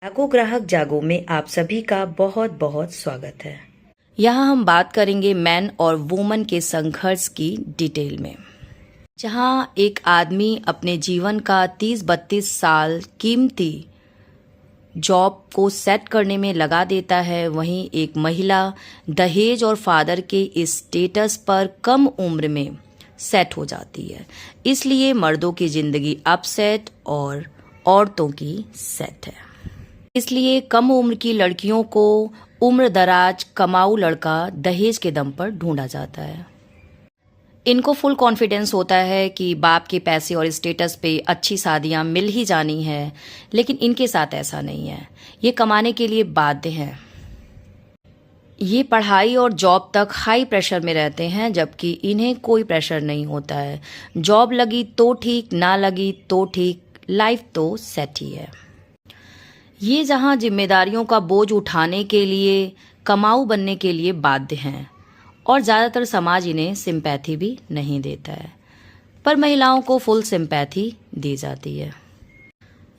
जागो ग्राहक जागो में आप सभी का बहुत बहुत स्वागत है। यहाँ हम बात करेंगे मैन और वुमन के संघर्ष की डिटेल में। जहाँ एक आदमी अपने जीवन का 30-32 साल कीमती जॉब को सेट करने में लगा देता है, वहीं एक महिला दहेज और फादर के इस स्टेटस पर कम उम्र में सेट हो जाती है। इसलिए मर्दों की जिंदगी अपसेट और औरतों की सेट है। इसलिए कम उम्र की लड़कियों को उम्र दराज कमाऊ लड़का दहेज के दम पर ढूंढा जाता है। इनको फुल कॉन्फिडेंस होता है कि बाप के पैसे और स्टेटस पे अच्छी शादियां मिल ही जानी है, लेकिन इनके साथ ऐसा नहीं है। ये कमाने के लिए बाध्य हैं। ये पढ़ाई और जॉब तक हाई प्रेशर में रहते हैं, जबकि इन्हें कोई प्रेशर नहीं होता है। जॉब लगी तो ठीक, ना लगी तो ठीक, लाइफ तो सेट ही है। ये जहां जिम्मेदारियों का बोझ उठाने के लिए, कमाऊ बनने के लिए बाध्य हैं और ज़्यादातर समाज इन्हें सिंपैथी भी नहीं देता है, पर महिलाओं को फुल सिंपैथी दी जाती है।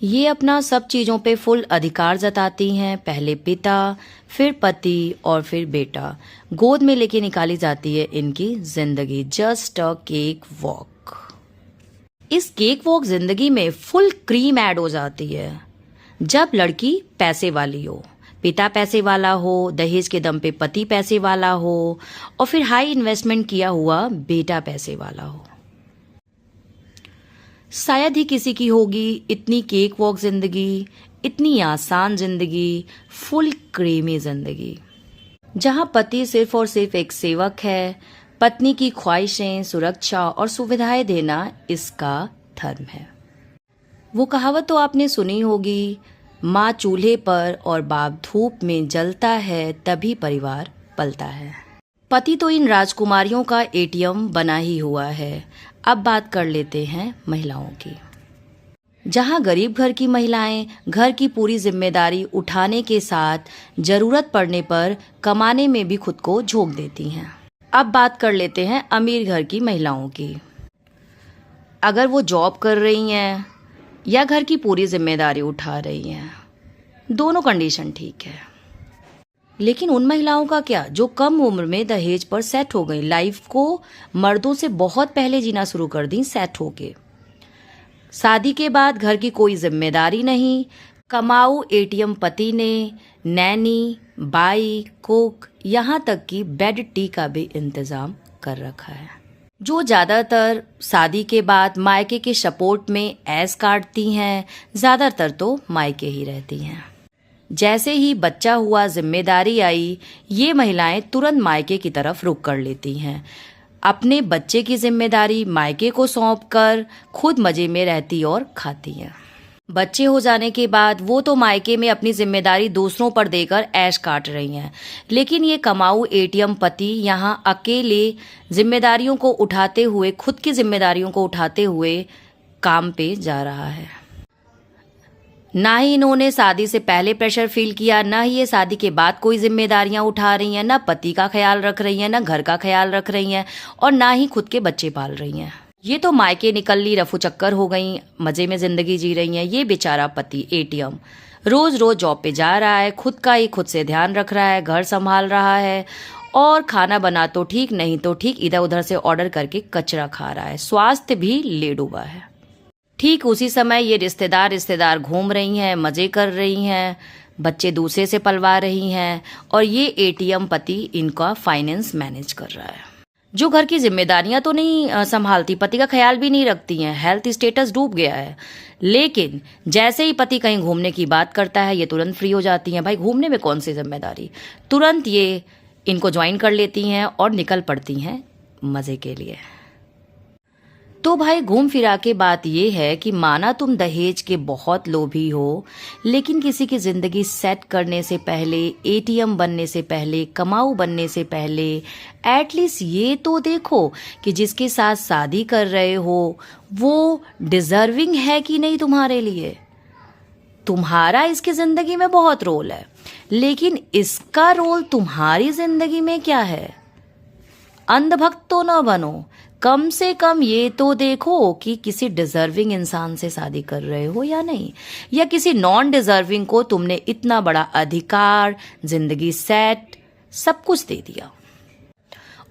ये अपना सब चीज़ों पे फुल अधिकार जताती हैं। पहले पिता, फिर पति और फिर बेटा गोद में लेके निकाली जाती है इनकी जिंदगी। Just a cake walk. इस केक वॉक जिंदगी में फुल क्रीम ऐड हो जाती है जब लड़की पैसे वाली हो, पिता पैसे वाला हो, दहेज के दम पे पति पैसे वाला हो और फिर हाई इन्वेस्टमेंट किया हुआ बेटा पैसे वाला हो। शायद ही किसी की होगी इतनी केक वॉक जिंदगी, इतनी आसान जिंदगी, फुल क्रीमी जिंदगी, जहां पति सिर्फ और सिर्फ एक सेवक है। पत्नी की ख्वाहिशें, सुरक्षा और सुविधाएं देना इसका धर्म है। वो कहावत तो आपने सुनी होगी, माँ चूल्हे पर और बाप धूप में जलता है तभी परिवार पलता है। पति तो इन राजकुमारियों का एटीएम बना ही हुआ है। अब बात कर लेते हैं महिलाओं की। जहाँ गरीब घर की महिलाएं घर की पूरी जिम्मेदारी उठाने के साथ जरूरत पड़ने पर कमाने में भी खुद को झोंक देती हैं। अब बात कर लेते हैं अमीर घर की महिलाओं की। अगर वो जॉब कर रही हैं या घर की पूरी जिम्मेदारी उठा रही हैं, दोनों कंडीशन ठीक है। लेकिन उन महिलाओं का क्या जो कम उम्र में दहेज पर सेट हो गई, लाइफ को मर्दों से बहुत पहले जीना शुरू कर दी सेट होके। शादी के बाद घर की कोई जिम्मेदारी नहीं, कमाऊ एटीएम पति ने नैनी, बाई, कुक, यहाँ तक कि बेड टी का भी इंतजाम कर रखा है, जो ज्यादातर शादी के बाद मायके के सपोर्ट में ऐश काटती हैं। ज्यादातर तो मायके ही रहती हैं। जैसे ही बच्चा हुआ, जिम्मेदारी आई, ये महिलाएं तुरंत मायके की तरफ रुख कर लेती हैं। अपने बच्चे की जिम्मेदारी मायके को सौंपकर खुद मजे में रहती और खाती हैं। बच्चे हो जाने के बाद वो तो मायके में अपनी जिम्मेदारी दूसरों पर देकर ऐश काट रही हैं, लेकिन ये कमाऊ एटीएम पति यहाँ अकेले जिम्मेदारियों को उठाते हुए, खुद की जिम्मेदारियों को उठाते हुए काम पे जा रहा है। ना ही इन्होंने शादी से पहले प्रेशर फील किया, ना ही ये शादी के बाद कोई जिम्मेदारियां उठा रही हैं, ना पति का ख्याल रख रही हैं, ना घर का ख्याल रख रही हैं और ना ही खुद के बच्चे पाल रही हैं। ये तो मायके निकल ली, रफू चक्कर हो गई, मजे में जिंदगी जी रही हैं। ये बेचारा पति एटीएम रोज रोज जॉब पे जा रहा है, खुद का ही खुद से ध्यान रख रहा है, घर संभाल रहा है और खाना बना तो ठीक, नहीं तो ठीक इधर उधर से ऑर्डर करके कचरा खा रहा है। स्वास्थ्य भी ले डूबा है। ठीक उसी समय ये रिश्तेदार घूम रही हैं, मजे कर रही हैं, बच्चे दूसरे से पलवा रही हैं और ये एटीएम पति इनका फाइनेंस मैनेज कर रहा है। जो घर की जिम्मेदारियां तो नहीं संभालती, पति का ख्याल भी नहीं रखती हैं, हेल्थ स्टेटस डूब गया है, लेकिन जैसे ही पति कहीं घूमने की बात करता है ये तुरंत फ्री हो जाती हैं। भाई घूमने में कौन सी जिम्मेदारी, तुरंत ये इनको ज्वाइन कर लेती हैं और निकल पड़ती हैं मजे के लिए। तो भाई घूम फिरा के बात ये है कि माना तुम दहेज के बहुत लोभी हो, लेकिन किसी की जिंदगी सेट करने से पहले, एटीएम बनने से पहले, कमाऊ बनने से पहले एटलीस्ट ये तो देखो कि जिसके साथ शादी कर रहे हो वो डिजर्विंग है कि नहीं तुम्हारे लिए। तुम्हारा इसकी जिंदगी में बहुत रोल है, लेकिन इसका रोल तुम्हारी जिंदगी में क्या है? अंधभक्त तो न बनो, कम से कम ये तो देखो कि किसी डिजर्विंग इंसान से शादी कर रहे हो या नहीं, या किसी नॉन डिजर्विंग को तुमने इतना बड़ा अधिकार, जिंदगी सेट, सब कुछ दे दिया।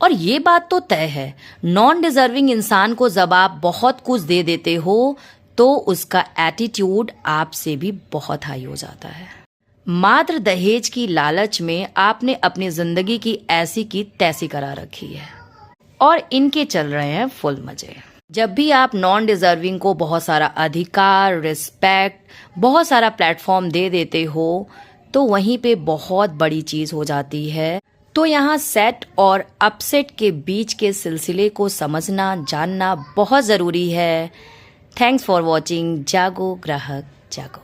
और ये बात तो तय है, नॉन डिजर्विंग इंसान को जब आप बहुत कुछ दे देते हो तो उसका एटीट्यूड आपसे भी बहुत हाई हो जाता है। मात्र दहेज की लालच में आपने अपनी जिंदगी की ऐसी की तैसी करा रखी है और इनके चल रहे हैं फुल मजे। जब भी आप नॉन डिजर्विंग को बहुत सारा अधिकार, रिस्पेक्ट, बहुत सारा प्लेटफॉर्म दे देते हो तो वहीं पे बहुत बड़ी चीज हो जाती है। तो यहाँ सेट और अपसेट के बीच के सिलसिले को समझना, जानना बहुत जरूरी है। Thanks for watching. जागो ग्राहक जागो।